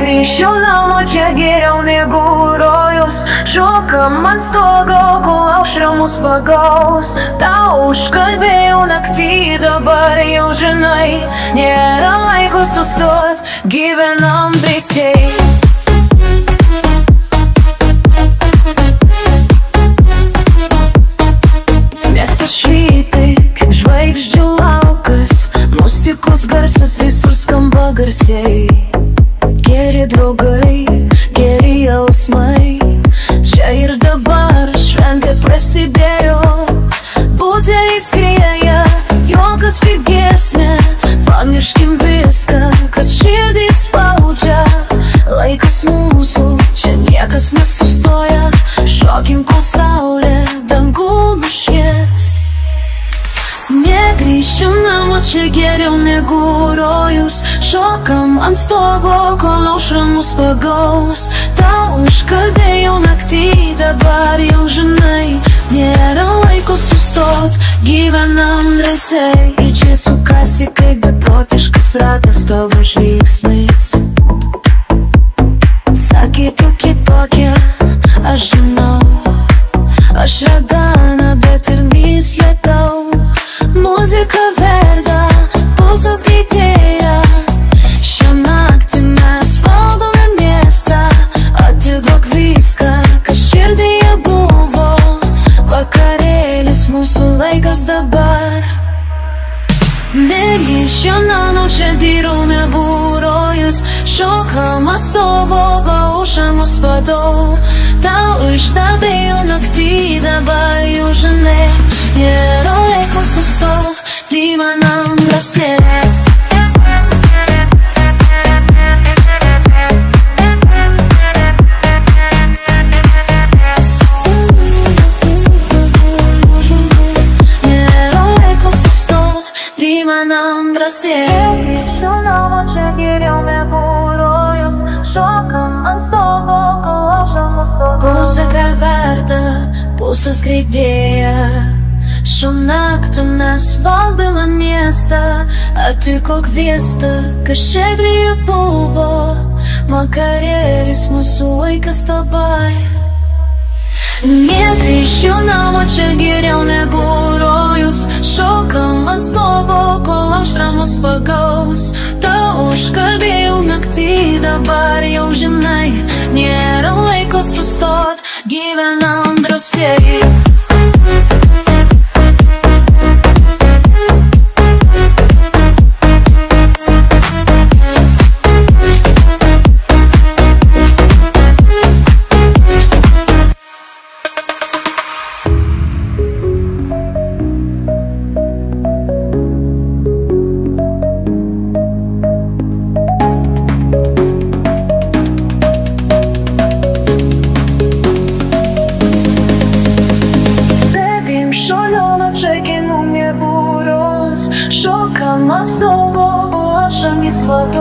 Negrįšiu namo, čia geriau negu rojus. Šokam ant stogo, kol aušra mus pagaus. Tau užkalbėjau naktį, dabar jau žinai, nėra laiko sustot, gyvenam drąsiai. Miestas švyti, kaip žvaigždžių laukas, muzikos garsas visur skamba garsiai. Geri draugai, geri jausmai, čia ir dabar šventė prasidėjo. Buteliai skrieja, juokas kaip giesmė, pamirškim viską, kas širdį spaudžia. Laikas mūsų, čia niekas nesustoja, šokim kol saulė dangų nušvies. Negrįšim namo, čia geriau negu rojus. Šokam ant stogo, kol aušra mus pagaus. Tau užkalbėjau naktį, dabar jau žinai, nėra laiko sustot, gyvenam drąsiai. Į čia sukasi kaip beprotiškas ratas tavo žingsniais. Sakė tu kitokia, aš žinau, aš ragana, bet ir myslė tau. Muzika verda, pulsas greitėja, šią naktį mes valdome miestą. Atiduok viską, kas širdyje buvo, vakarėlis mūsų laikas dabar. Negrįšiu namo, čia dirau neburojus. Šokam ant stogo, kol aušra mus padau. Tau ištabėjau naktį, dabar jau žinai, nėra laiko sustot, tai manam drąsiai. Negrįšiu namo, čia geriau negu rojus. Šokam ant stogo, kol aušra mus pagaus. Muzika verda, pulsas greitėja, šią naktį mes valdome miestą. Atvyko kviesta, kas širdyje buvo, vakarėlis mūsų laikas dabar. Negrįšiu namo, čia geriau negu rojus. Šokam ant stogo, kol aušra mus pagaus. Tau užkalbėjau naktį, dabar jau žinai, nėra laiko sustot, gyvenam drąsiai. Шокам ant stogo, aušra mus pagaus.